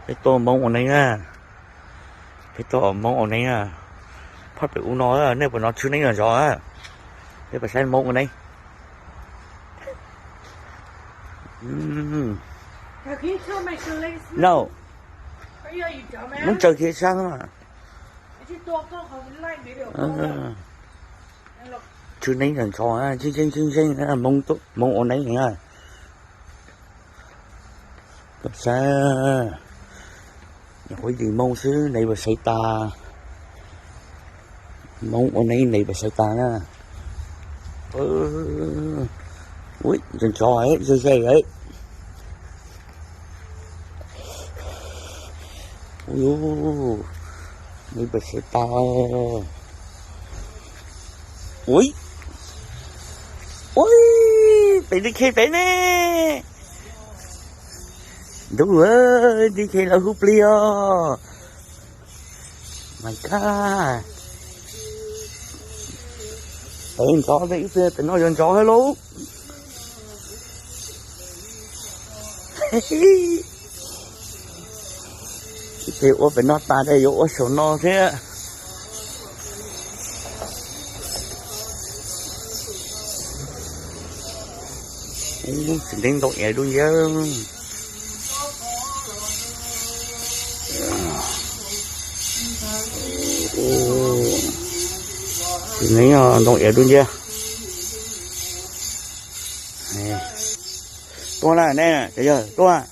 cái tô mông ở đây à, cái tô mông ở đây à, phát biểu nói à, nếu mà nó chưa nấy là gió à, nếu mà xem mông ở đây. No. Muốn chơi kia sang mà. Chưa nấy là gió à, chứ mông tốt, mông ở đây nha. Cấp xa. Hỏi gì mông xứ này bà xây ta. Mông ở đây này bà xây ta nha. Ui, dần cho ấy, dây ấy. Ui, này bà xây ta. Ui. Ui, phải đi khi phải nè. Đúng rồi, đi khi là húp liò. My God. Em chó đấy, tụi nó dần chó hello. Thì ủa phải nó ta đây, ủa số nó thế. Xin đến tội nhảy luôn chứ. Thì lấy tội nhảy luôn chứ. Tôi là đây nè, thấy chưa? Tôi à.